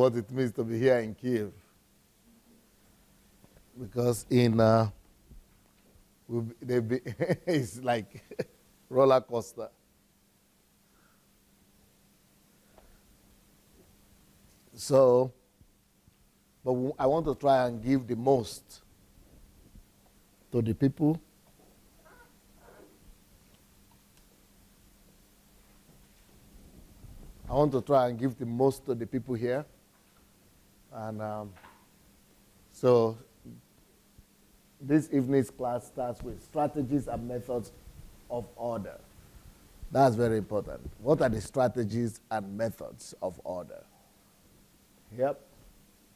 what it means to be here in Kiev. Because in it's like roller coaster. So, but I want to try and give the most to the people. I want to try and give the most to the people here. And so this evening's class starts with strategies and methods of order. That's very important. What are the strategies and methods of order? Yep.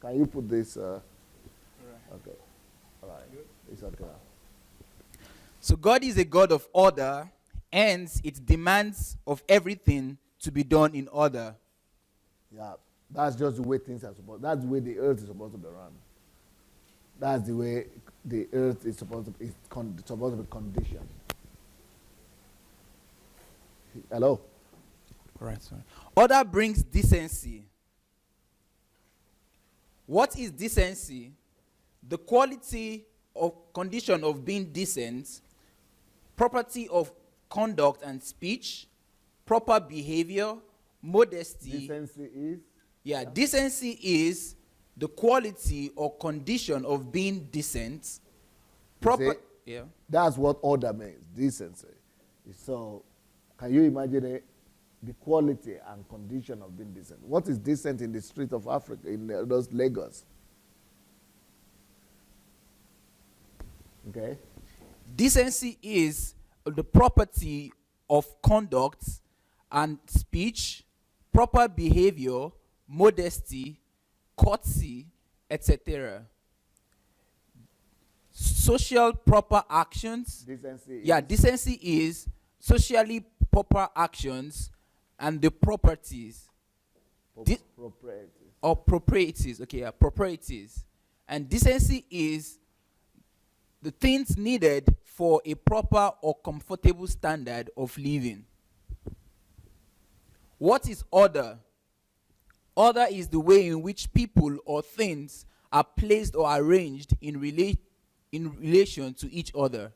Can you put this? Okay. All right. It's okay. So God is a God of order, hence it demands of everything to be done in order. Yeah. That's just the way things are supposed. That's the way the earth is supposed to be run. That's the way the earth is supposed to be, supposed to be conditioned. Hello? Right, sorry. Order brings decency. What is decency? The quality or condition of being decent, property of conduct and speech, proper behavior, modesty. Decency is? Yeah, decency is the quality or condition of being decent. Proper. Yeah. That's what order means, decency. So, can you imagine the quality and condition of being decent? What is decent in the street of Africa, in those Lagos? Okay. Decency is the property of conduct and speech, proper behavior, modesty, courtesy, etc. Social proper actions. Decency yeah, decency is socially proper actions and the properties. Proprieties. Or proprieties. Okay, yeah, proprieties. And decency is the things needed for a proper or comfortable standard of living. What is order? Order is the way in which people or things are placed or arranged in relation to each other.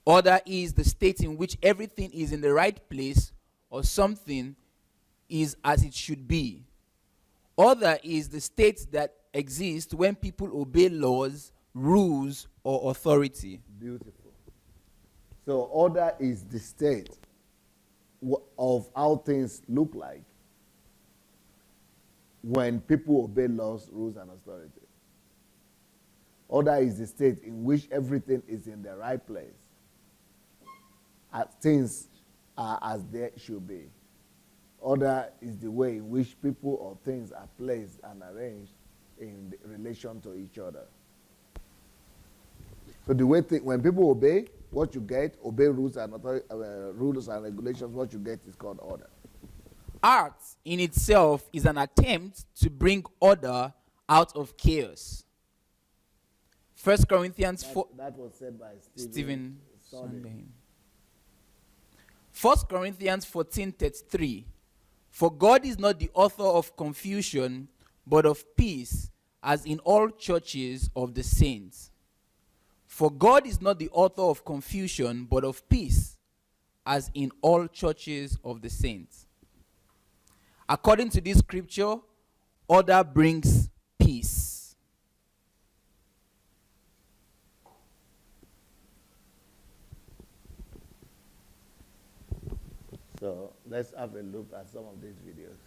Order is the state in which everything is in the right place or something is as it should be. Order is the state that exists when people obey laws, rules, or authority. Beautiful. So order is the state of how things look like when people obey laws, rules, and authority. Order is the state in which everything is in the right place. As things are as they should be. Order is the way in which people or things are placed and arranged in relation to each other. So the way when people obey, what you get, obey rules and rules and regulations, what you get is called order. Art in itself is an attempt to bring order out of chaos. 1 Corinthians 4. That was said by Stephen Sondheim. 1 Corinthians 14:33. For God is not the author of confusion, but of peace, as in all churches of the saints. For God is not the author of confusion, but of peace, as in all churches of the saints. According to this scripture, order brings peace. So let's have a look at some of these videos.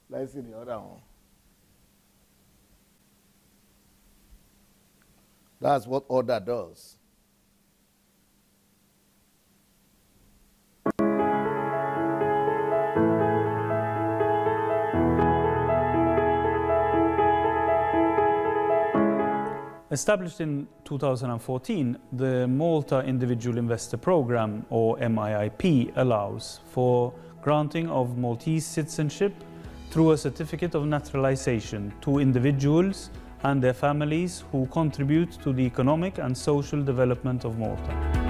Let's see the other one. That's what order does. Established in 2014, the Malta Individual Investor Program, or MIIP, allows for granting of Maltese citizenship through a certificate of naturalization to individuals and their families who contribute to the economic and social development of Malta.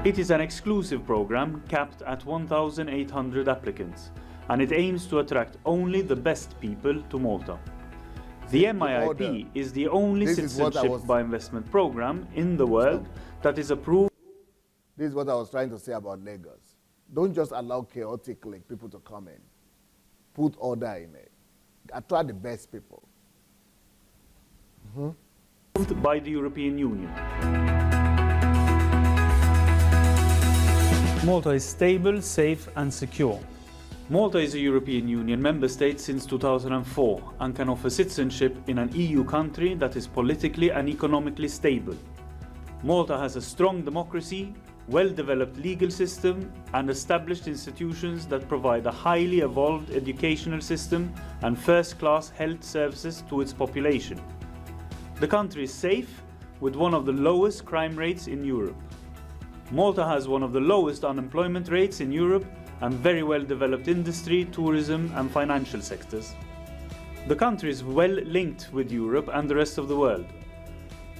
It is an exclusive program capped at 1,800 applicants, and it aims to attract only the best people to Malta. The MIIP is the only citizenship by investment program in the world that is approved. This is what I was trying to say about Lagos. Don't just allow chaotically people to come in. Put order in it. Attract the best people. By the European Union. Malta is stable, safe and secure. Malta is a European Union member state since 2004 and can offer citizenship in an EU country that is politically and economically stable. Malta has a strong democracy, well-developed legal system and established institutions that provide a highly evolved educational system and first-class health services to its population. The country is safe, with one of the lowest crime rates in Europe. Malta has one of the lowest unemployment rates in Europe and very well-developed industry, tourism and financial sectors. The country is well linked with Europe and the rest of the world.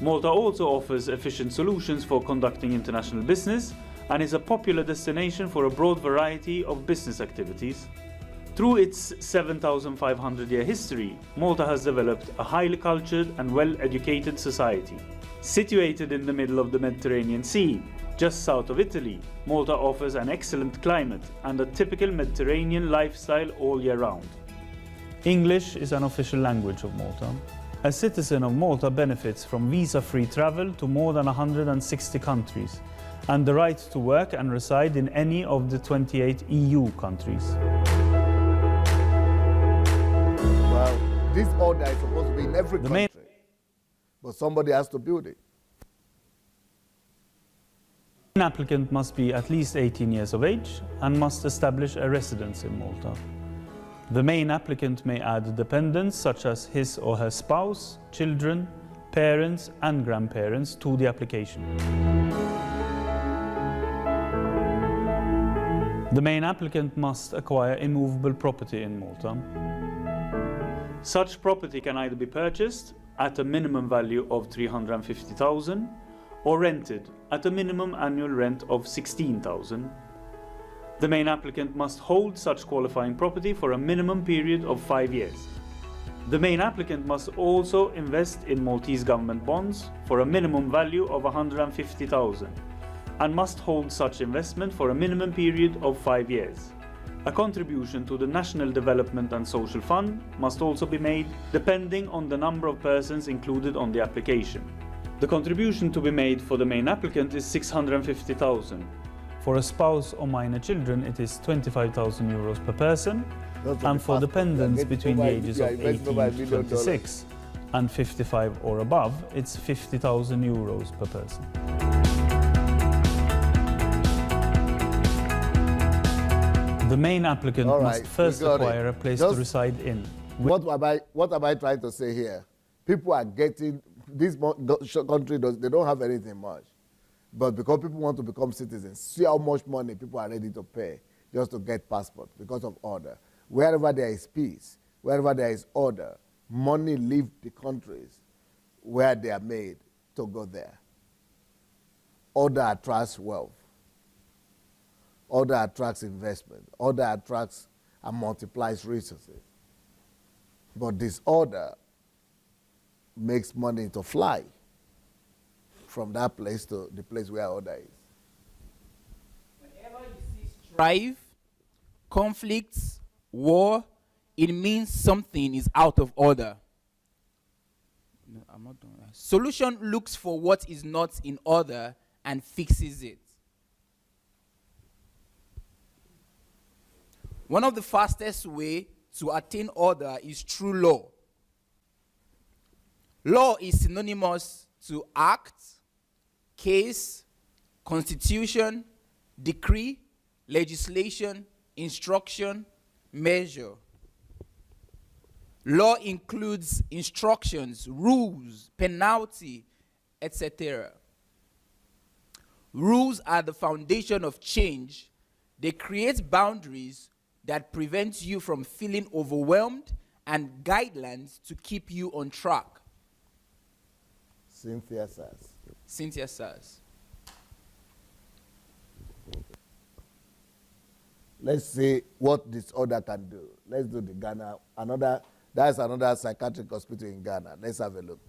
Malta also offers efficient solutions for conducting international business and is a popular destination for a broad variety of business activities. Through its 7,500-year history, Malta has developed a highly cultured and well-educated society. Situated in the middle of the Mediterranean Sea, just south of Italy, Malta offers an excellent climate and a typical Mediterranean lifestyle all year round. English is an official language of Malta. A citizen of Malta benefits from visa-free travel to more than 160 countries and the right to work and reside in any of the 28 EU countries. Well, this order is supposed to be in every country, but somebody has to build it. An applicant must be at least 18 years of age and must establish a residence in Malta. The main applicant may add dependents such as his or her spouse, children, parents and grandparents to the application. The main applicant must acquire immovable property in Malta. Such property can either be purchased at a minimum value of 350,000 or rented at a minimum annual rent of 16,000. The main applicant must hold such qualifying property for a minimum period of 5 years. The main applicant must also invest in Maltese government bonds for a minimum value of 150,000 and must hold such investment for a minimum period of 5 years. A contribution to the National Development and Social Fund must also be made depending on the number of persons included on the application. The contribution to be made for the main applicant is 650,000. For a spouse or minor children, it is 25,000 euros per person, and for dependents between the ages of 18 to 26 and 55 or above, it's 50,000 euros per person. The main applicant must first acquire a place to reside in. What am I trying to say here? People are getting, this country, they don't have anything much. But because people want to become citizens, see how much money people are ready to pay just to get passport because of order. Wherever there is peace, wherever there is order, money leaves the countries where they are made to go there. Order attracts wealth. Order attracts investment. Order attracts and multiplies resources. But disorder makes money to fly from that place to the place where order is. Whenever you see strife, conflicts, war, it means something is out of order. No, I'm not doing that. Solution looks for what is not in order and fixes it. One of the fastest ways to attain order is through law. Law is synonymous to act, case, constitution, decree, legislation, instruction, measure. Law includes instructions, rules, penalty, etc. Rules are the foundation of change. They create boundaries that prevent you from feeling overwhelmed and guidelines to keep you on track. Cynthia says. Cynthia says. Let's see what disorder can do. Let's do the Ghana. That's another psychiatric hospital in Ghana. Let's have a look.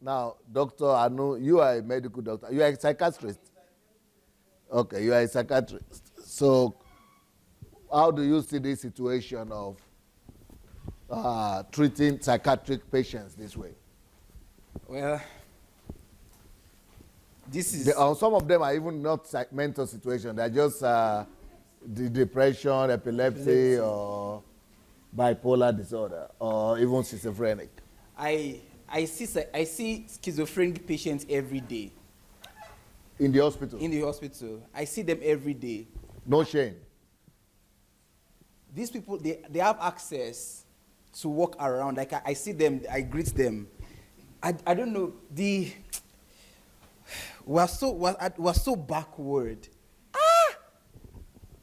Now, Dr. Anu, you are a medical doctor. You are a psychiatrist. Okay, you are a psychiatrist. So, how do you see this situation of treating psychiatric patients this way? Well, this is... some of them are even not mental situation. They're just the depression, epilepsy, or bipolar disorder, or even schizophrenic. I see schizophrenic patients every day. In the hospital? In the hospital. I see them every day. No shame. These people, they have access to walk around. Like I see them, I greet them. I don't know, we're so backward.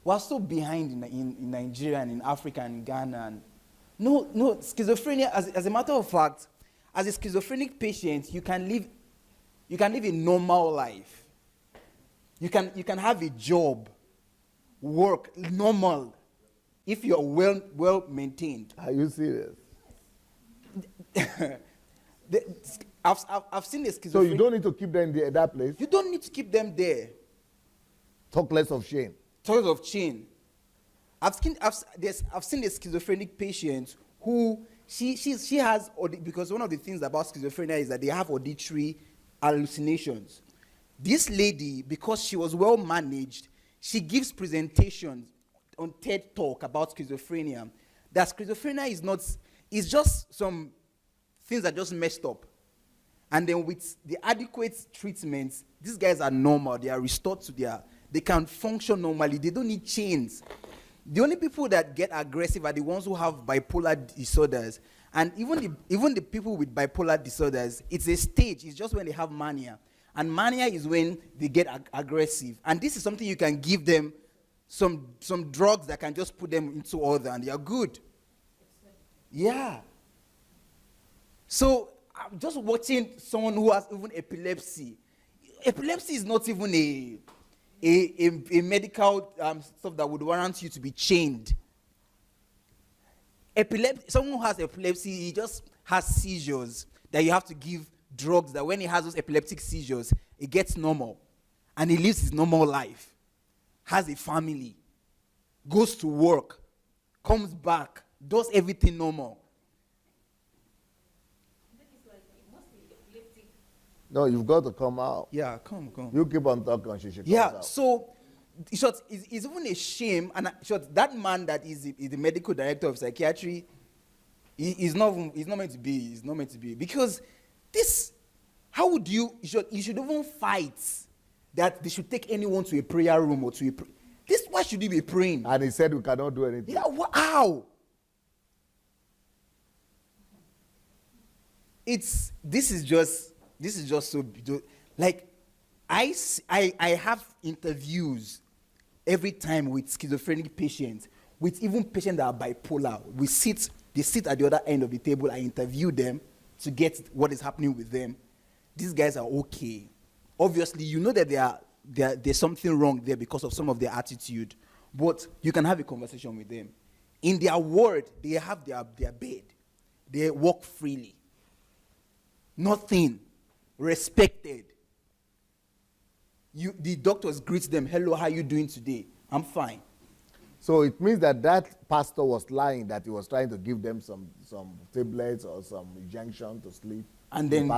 We're so behind in Nigeria and in Africa and Ghana. And no, schizophrenia, as a matter of fact, as a schizophrenic patient, you can live a normal life. You can have a job, work, normal, if you're well maintained. Are you serious? I've seen a schizophrenic. So you don't need to keep them in that place? You don't need to keep them there. Talk less of shame. Talk of shame. I've seen a schizophrenic patient who she has, because one of the things about schizophrenia is that they have auditory hallucinations. This lady, because she was well managed, she gives presentations on TED Talk about schizophrenia. That schizophrenia is just some things that just messed up. And then with the adequate treatments, these guys are normal. They are restored to they can function normally. They don't need chains. The only people that get aggressive are the ones who have bipolar disorders. And even the people with bipolar disorders, it's a stage. It's just when they have mania. And mania is when they get aggressive. And this is something you can give them some drugs that can just put them into order, and they are good. Yeah. So I'm just watching someone who has even epilepsy. Epilepsy is not even a medical stuff that would warrant you to be chained. Someone who has epilepsy, he just has seizures that you have to give drugs that when he has those epileptic seizures, it gets normal. And he lives his normal life. Has a family. Goes to work. Comes back. Does everything normal. No, you've got to come out. Yeah, come. You keep on talking, she should come out. So, it's even a shame, and that man that is the medical director of psychiatry, he's not meant to be, because this, how would you should even fight that they should take anyone to a prayer room or to a this, why should you be praying? And he said we cannot do anything. Yeah, how? This is just so, like, I have interviews every time with schizophrenic patients, with even patients that are bipolar. They sit at the other end of the table. I interview them to get what is happening with them. These guys are okay. Obviously, you know that there's something wrong there because of some of their attitude, but you can have a conversation with them. In their ward, they have their bed. They walk freely. Nothing. Respected. The doctors greet them. Hello, how are you doing today? I'm fine. So it means that pastor was lying, that he was trying to give them some tablets or some injection to sleep. And then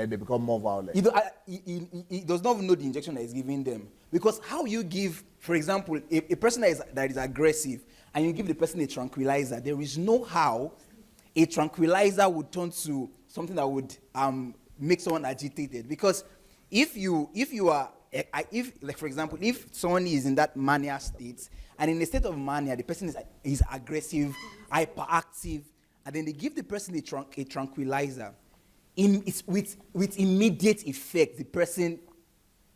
they become more violent. He does not even know the injection that he's giving them. Because how you give, for example, a person that is aggressive, and you give the person a tranquilizer, there is no how a tranquilizer would turn to something that would make someone agitated. Because if for example, if someone is in that mania state, and in a state of mania, the person is aggressive, hyperactive, and then they give the person a tranquilizer, with immediate effect, the person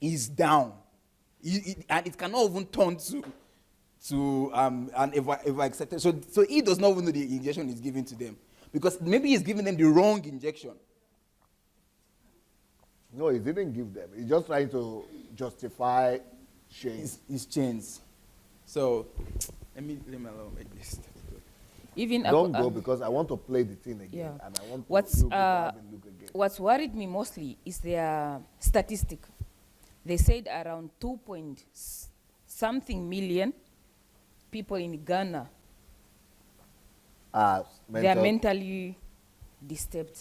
is down. And it cannot even turn to an accepted. So he does not even know the injection is given to them. Because maybe he's giving them the wrong injection. No, he didn't give them. He's just trying to justify shame. His chains. So let me alone like this. Even Don't go because I want to play the thing again. Yeah. And I want What's you to have a look again. what's worried me mostly is their statistic. They said around 2.something million people in Ghana they are mentally disturbed.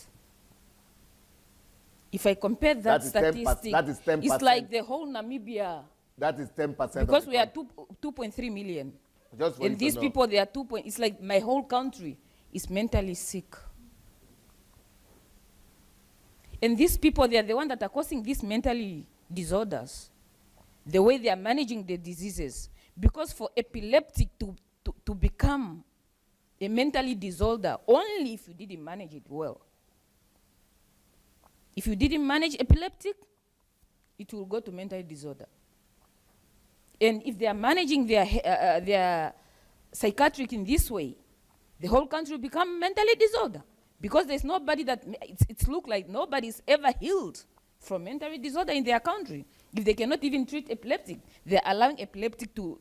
If I compare that statistic, that is 10%. it's like the whole Namibia. That is 10%. Because we are 2.3 million. Just for you And to these know. people, they are it's like my whole country is mentally sick. And these people, they are the ones that are causing these mentally disorders. The way they are managing the diseases. Because for epileptic to become a mentally disorder, only if you didn't manage it well. If you didn't manage epileptic, it will go to mental disorder. And if they are managing their psychiatric in this way, the whole country will become mentally disorder. Because there's nobody that, it's look like nobody's ever healed from mental disorder in their country. If they cannot even treat epileptic, they're allowing epileptic to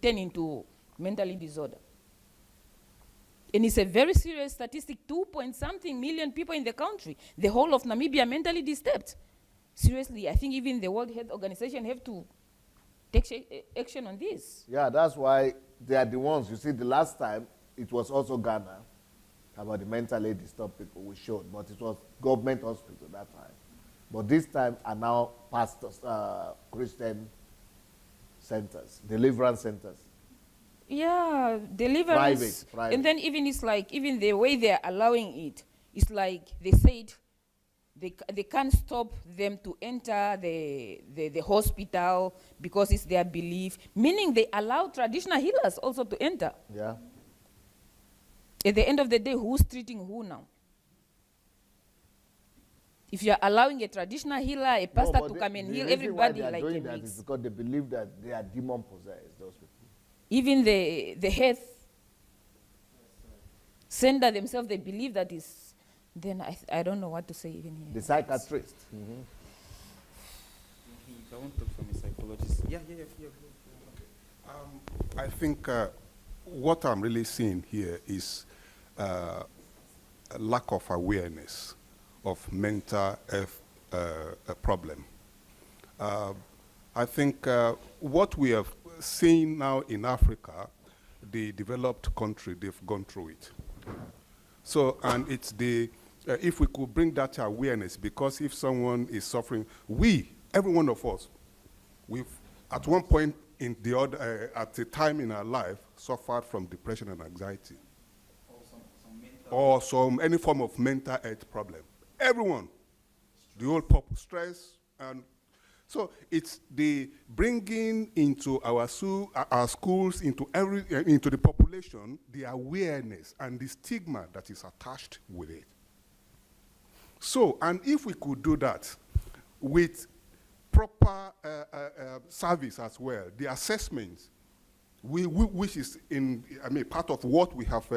turn into mental disorder. And it's a very serious statistic, 2.something million people in the country. The whole of Namibia mentally disturbed. Seriously, I think even the World Health Organization have to take action on this. Yeah, that's why they are the ones. You see, the last time, it was also Ghana about the mentally disturbed people we showed, but it was government hospital that time. But this time are now pastors, Christian centers, deliverance centers. Yeah, deliverance. Private. And then even it's like, even the way they're allowing it, it's like they said they can't stop them to enter the hospital because it's their belief, meaning they allow traditional healers also to enter. Yeah. At the end of the day, who's treating who now? If you're allowing a traditional healer, a pastor to come and heal everybody like a that is because they believe that they are demon possessed, those people. Even the health center themselves, they believe that is, then I don't know what to say even here. The psychiatrist. I won't talk from a psychologist. Yeah. I think what I'm really seeing here is a lack of awareness of mental health problem. I think what we have seen now in Africa, the developed country, they've gone through it. So, and it's the, if we could bring that awareness, because if someone is suffering, every one of us, we've at one point in the other, at a time in our life, suffered from depression and anxiety. Or any form of mental health problem. Everyone. The whole stress. And so it's the bringing into our schools, into the population, the awareness and the stigma that is attached with it. So, and if we could do that with proper service as well, the assessments, which is part of what we have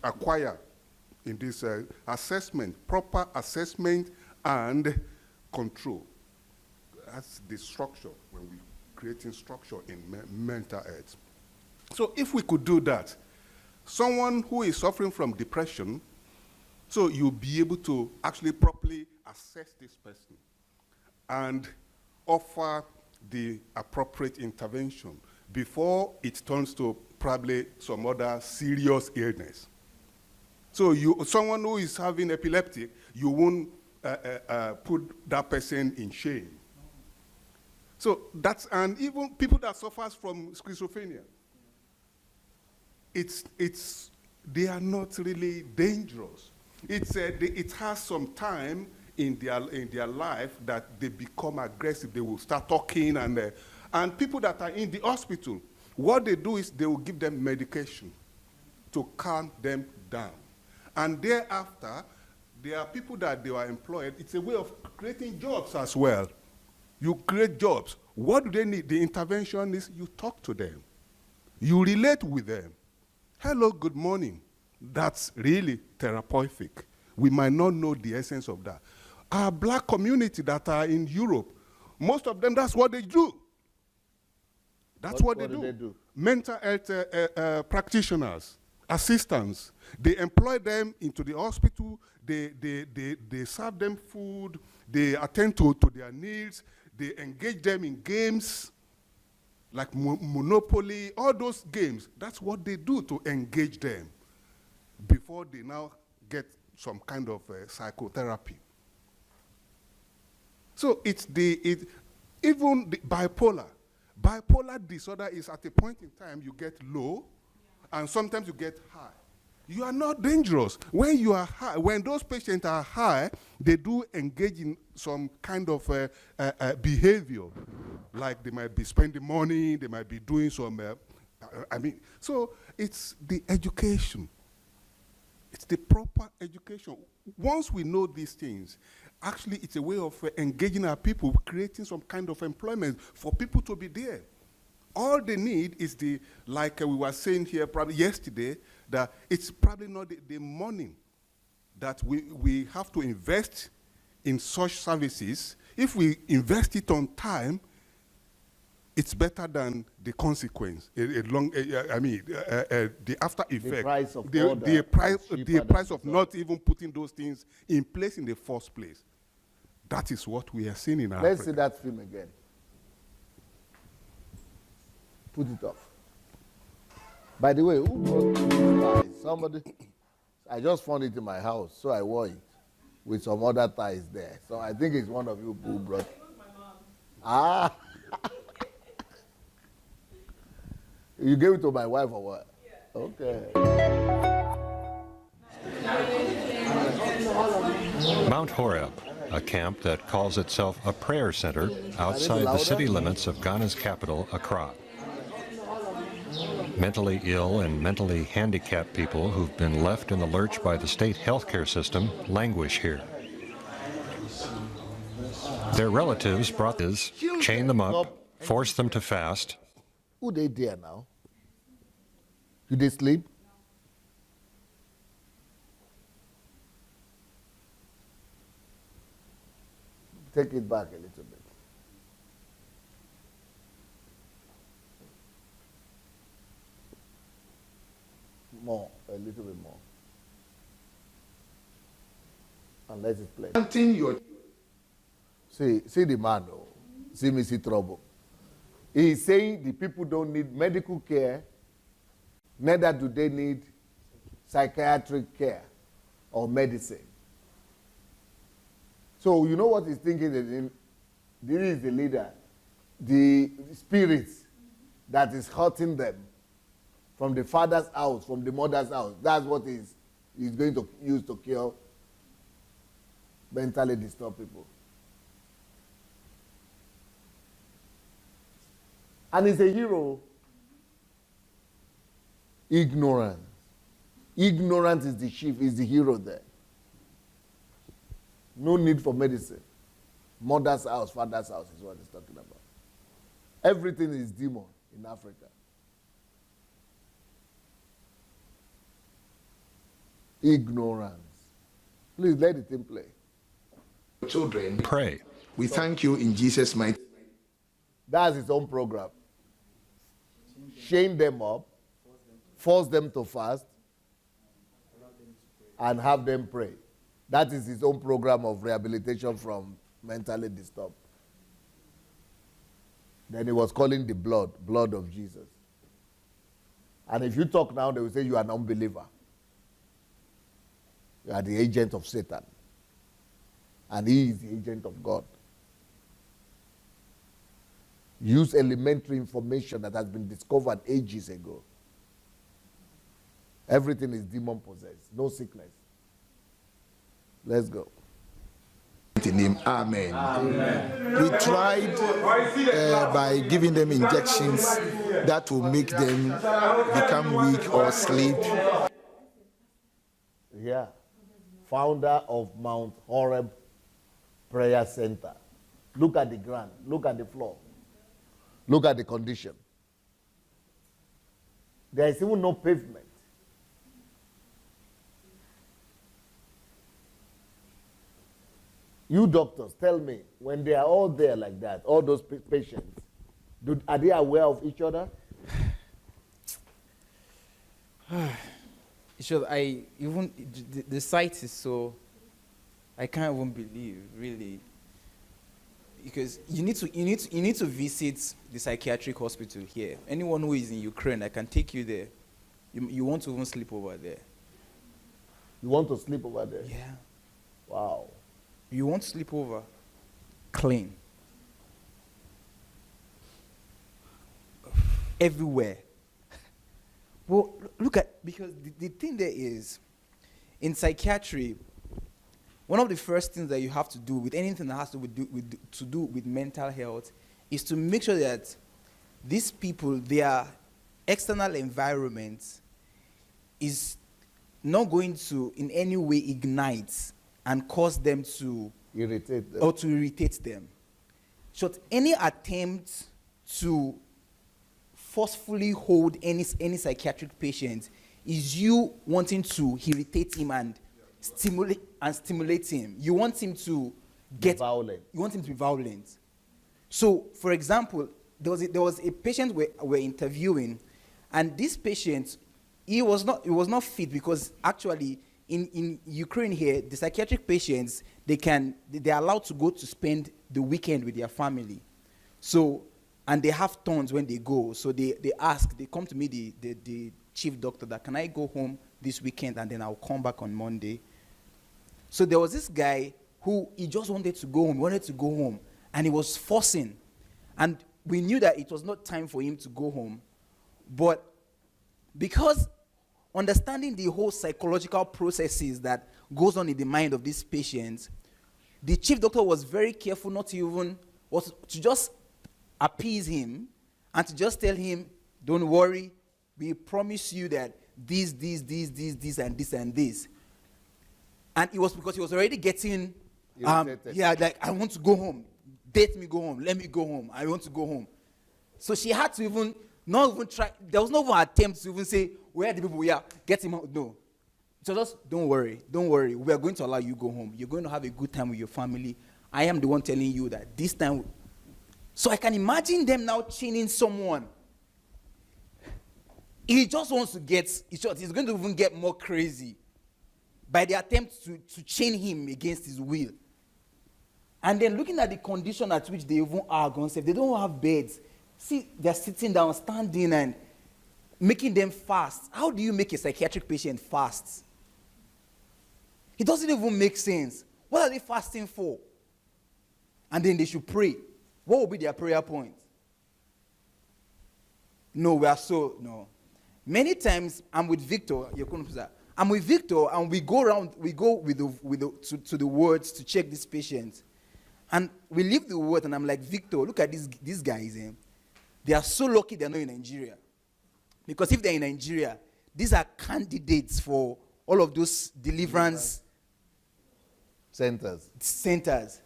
acquired in this assessment, proper assessment and control. That's the structure when we're creating structure in mental health. So if we could do that, someone who is suffering from depression, so you'll be able to actually properly assess this person and offer the appropriate intervention before it turns to probably some other serious illness. So someone who is having epileptic, you won't put that person in shame. So that's, and even people that suffers from schizophrenia, they are not really dangerous. It has some time in their life that they become aggressive. They will start talking, and people that are in the hospital, what they do is they will give them medication to calm them down. And thereafter, there are people that they are employed. It's a way of creating jobs as well. You create jobs. What do they need? The intervention is you talk to them. You relate with them. Hello, good morning. That's really therapeutic. We might not know the essence of that. Our black community that are in Europe, most of them, that's what they do. That's what they do. Mental health practitioners, assistants, they employ them into the hospital, they serve them food, they attend to their needs, they engage them in games like Monopoly, all those games. That's what they do to engage them before they now get some kind of psychotherapy. So it's even the bipolar. Bipolar disorder is at a point in time you get low, and sometimes you get high. You are not dangerous. When you are high, when those patients are high, they do engage in some kind of behavior, like they might be spending money, they might be doing some, so it's the education. It's the proper education. Once we know these things, actually it's a way of engaging our people, creating some kind of employment for people to be there. All they need is like we were saying here probably yesterday, that it's probably not the money that we have to invest in such services. If we invest it on time, it's better than the consequence. The after effect. The price of the price of not even putting those things in place in the first place. That is what we are seeing in Africa. Let's see that film again. Put it off. By the way, who brought these ties? Somebody. I just found it in my house, so I wore it with some other ties there. So I think it's one of you who brought. It was my mom. Ah. You gave it to my wife or what? Yeah. Okay. Mount Horeb, a camp that calls itself a prayer center outside the city limits of Ghana's capital, Accra. Mentally ill and mentally handicapped people who've been left in the lurch by the state healthcare system languish here. Their relatives brought this, chain them up, force them to fast. Who they there now? Do they sleep? Take it back a little bit. More, a little bit more. And let it play. See the man, though. See me see trouble. He is saying the people don't need medical care, neither do they need psychiatric care or medicine. So you know what he's thinking? This is the leader, the spirits that is hurting them from the father's house, from the mother's house. That's what he's going to use to cure mentally disturbed people. And he's a hero. Ignorance. Ignorance is the chief, is the hero there. No need for medicine. Mother's house, father's house is what he's talking about. Everything is demon in Africa. Ignorance. Please let the thing play. Children, Pray. we thank you in Jesus' mighty name. That's his own program. Chain them up, force them to fast, and have them pray. That is his own program of rehabilitation from mentally disturbed. Then he was calling the blood of Jesus. And if you talk now, they will say you are an unbeliever. You are the agent of Satan. And he is the agent of God. Use elementary information that has been discovered ages ago. Everything is demon possessed. No sickness. Let's go. Name. Amen. Amen. We tried by giving them injections that will make them become weak or sleep. Yeah. Founder of Mount Horeb Prayer Center. Look at the ground. Look at the floor. Look at the condition. There is even no pavement. You doctors, tell me, when they are all there like that, all those patients, are they aware of each other? The site is so, I can't even believe, really, because you need to visit the psychiatric hospital here. Anyone who is in Ukraine, I can take you there. You want to even sleep over there. You want to sleep over there? Yeah. Wow. You want to sleep over? Clean. Everywhere. Well, look at, because the thing there is, in psychiatry, one of the first things that you have to do with anything that has to do with mental health is to make sure that these people, their external environment is not going to in any way ignite and cause them to irritate them. Or to irritate them. So any attempt to forcefully hold any psychiatric patient is you wanting to irritate him and stimulate him. You want him to get violent. You want him to be violent. So, for example, there was a patient we're interviewing, and this patient, he was not fit because actually in Ukraine here, the psychiatric patients, they're allowed to go to spend the weekend with their family. So, and they have tons when they go. So they come to me, the chief doctor, that can I go home this weekend and then I'll come back on Monday. So there was this guy who he just wanted to go home, and he was forcing. And we knew that it was not time for him to go home. But because understanding the whole psychological processes that goes on in the mind of these patients, the chief doctor was very careful not to even, was to just appease him and to just tell him, don't worry, we promise you that this, and this, and this. And it was because he was already getting, like, I want to go home. Date me, go home. Let me go home. I want to go home. So she had to not even try. There was no even attempt to even say, where are the people we are? Get him out. No. So just, don't worry. We are going to allow you go home. You're going to have a good time with your family. I am the one telling you that this time. So I can imagine them now chaining someone. He just wants to he's going to even get more crazy by the attempt to chain him against his will. And then looking at the condition at which they even are gone safe, they don't have beds. See, they're sitting down, standing, and making them fast. How do you make a psychiatric patient fast? It doesn't even make sense. What are they fasting for? And then they should pray. What will be their prayer point? No. Many times I'm with Victor, and we go around, we go to the wards to check these patients. And we leave the ward, and I'm like, Victor, look at these guys. They are so lucky they're not in Nigeria. Because if they're in Nigeria, these are candidates for all of those deliverance centers.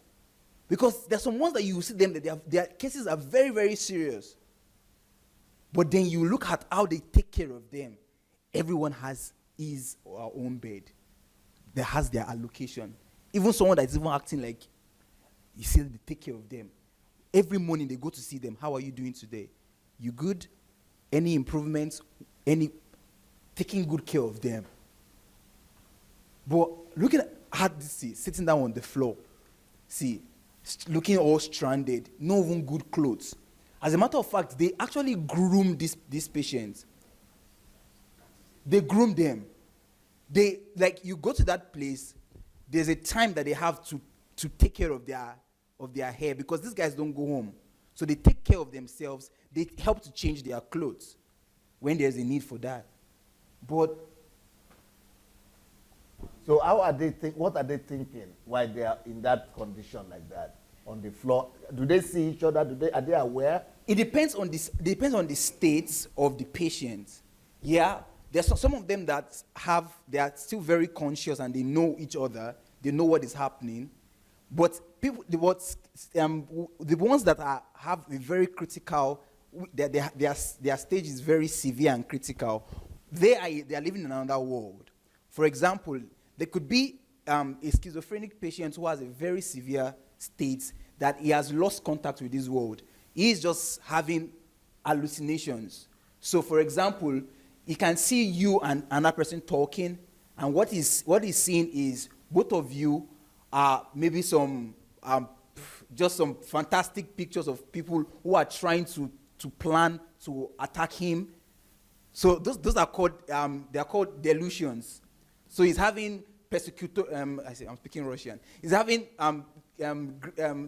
Because there's some ones that you see them, that their cases are very, very serious. But then you look at how they take care of them. Everyone has his or her own bed. They has their allocation. Even someone that's even acting like, you see, they take care of them. Every morning they go to see them. How are you doing today? You good? Any improvements? Taking good care of them. But looking at this, sitting down on the floor, looking all stranded, no even good clothes. As a matter of fact, they actually groom these patients. They groom them. You go to that place, there's a time that they have to take care of their hair, because these guys don't go home. So they take care of themselves. They help to change their clothes when there's a need for that. But so how are they what are they thinking while they are in that condition like that on the floor? Do they see each other? Are they aware? It depends on the states of the patient. Yeah, there's some of them that they are still very conscious and they know each other. They know what is happening. But the ones that have a very critical, their stage is very severe and critical, they are living in another world. For example, there could be a schizophrenic patient who has a very severe state that he has lost contact with this world. He is just having hallucinations. So, for example, he can see you and another person talking, and what he's seeing is both of you are maybe just some fantastic pictures of people who are trying to plan to attack him. So those are called they are called delusions. So he's having I'm speaking Russian. He's having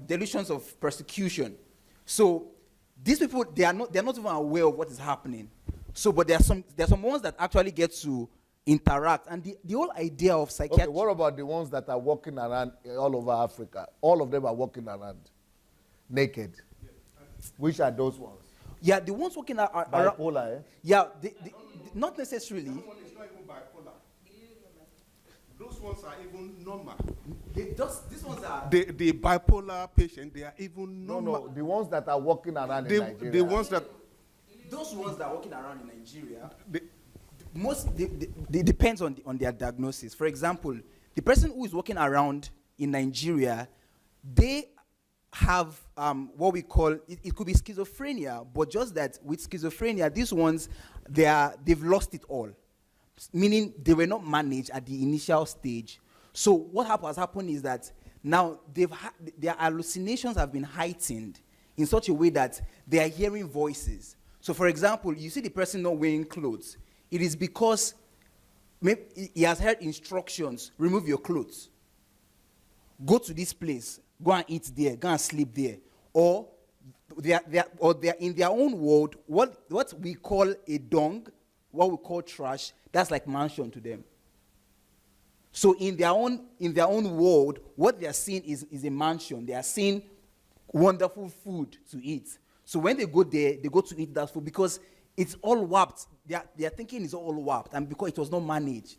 delusions of persecution. So these people, they're not even aware of what is happening. So, but there are some ones that actually get to interact, and the whole idea of psychiatry. Okay, what about the ones that are walking around all over Africa? All of them are walking around naked. Which are those ones? Yeah, the ones walking around. Bipolar, eh? Yeah, not necessarily. That one is not even bipolar. Those ones are even normal. These ones are. The bipolar patient, they are even normal. No, the ones that are walking around in Nigeria. The ones that. Those ones that are walking around in Nigeria, they depends on their diagnosis. For example, the person who is walking around in Nigeria, they have what we call, it could be schizophrenia, but just that with schizophrenia, these ones, they've lost it all. Meaning they were not managed at the initial stage. So what has happened is that now their hallucinations have been heightened in such a way that they are hearing voices. So for example, you see the person not wearing clothes. It is because maybe he has heard instructions, remove your clothes. Go to this place, go and eat there, go and sleep there. Or they're in their own world, what we call a dung, what we call trash, that's like mansion to them. So in their own world, what they are seeing is a mansion. They are seeing wonderful food to eat. So when they go there, they go to eat that food because it's all warped. Their thinking is all warped, and because it was not managed.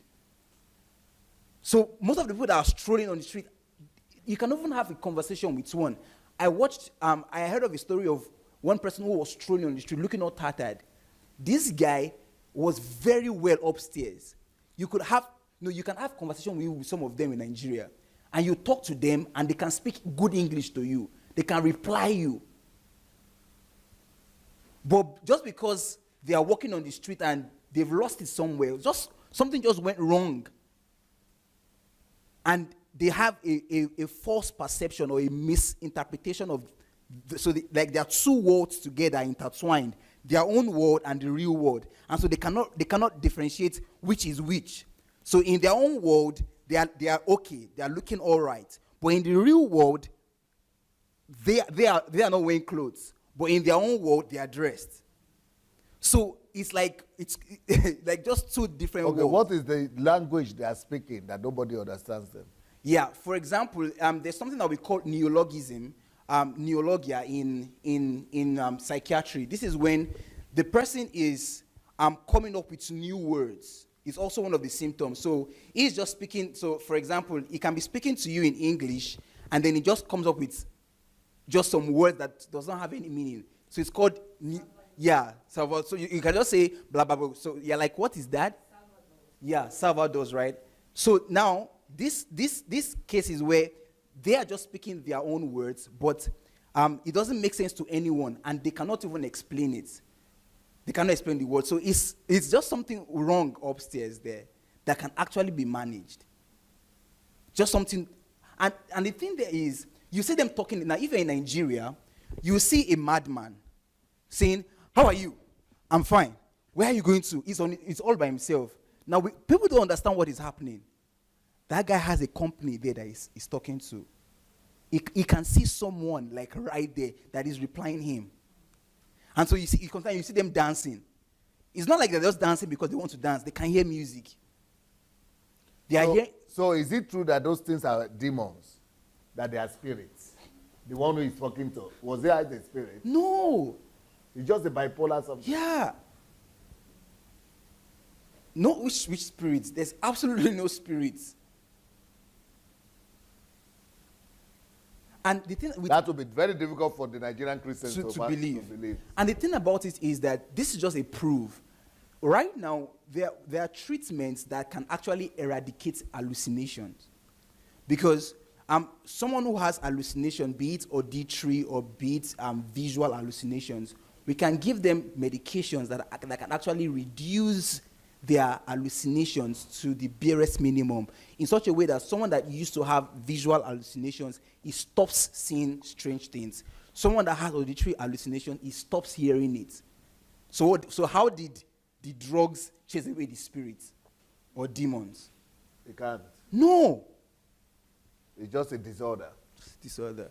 So most of the people that are strolling on the street, you can even have a conversation with one. I heard of a story of one person who was strolling on the street, looking all tattered. This guy was very well upstairs. You can have conversation with some of them in Nigeria, and you talk to them, and they can speak good English to you. They can reply you. But just because they are walking on the street and they've lost it somewhere, something just went wrong. And they have a false perception or a misinterpretation of, like there are two worlds together intertwined, their own world and the real world. And so they cannot differentiate which is which. So in their own world, they are okay, they are looking all right. But in the real world, they are not wearing clothes. But in their own world, they are dressed. So it's like just two different worlds. Okay, what is the language they are speaking that nobody understands them? Yeah, for example, there's something that we call neologism, neologia in psychiatry. This is when the person is coming up with new words. It's also one of the symptoms. So he's just speaking. So for example, he can be speaking to you in English, and then he just comes up with just some word that does not have any meaning. So it's called, Salvador. So you can just say blah, blah, blah. So you're like, what is that? Salvador. Yeah, Salvador's, right? So now, this case is where they are just speaking their own words, but it doesn't make sense to anyone, and they cannot even explain it. They cannot explain the word. So it's just something wrong upstairs there that can actually be managed. Just something, and the thing there is, you see them talking, now if you're in Nigeria, you see a madman saying, how are you? I'm fine. Where are you going to? It's all by himself. Now, people don't understand what is happening. That guy has a company there that he's talking to. He can see someone like right there that is replying him. And so you see them dancing. It's not like they're just dancing because they want to dance. They can hear music. So is it true that those things are demons? That they are spirits? The one who is talking to, was there the spirit? No. It's just a bipolar something. Yeah. No, which spirits? There's absolutely no spirits. And the thing that would be very difficult for the Nigerian Christians to believe. And the thing about it is that this is just a proof. Right now, there are treatments that can actually eradicate hallucinations. Because someone who has hallucination, be it auditory or be it visual hallucinations, we can give them medications that can actually reduce their hallucinations to the barest minimum, in such a way that someone that used to have visual hallucinations, he stops seeing strange things. Someone that has auditory hallucination, he stops hearing it. So how did the drugs chase away the spirits or demons? They can't. No. It's just a disorder. Disorder.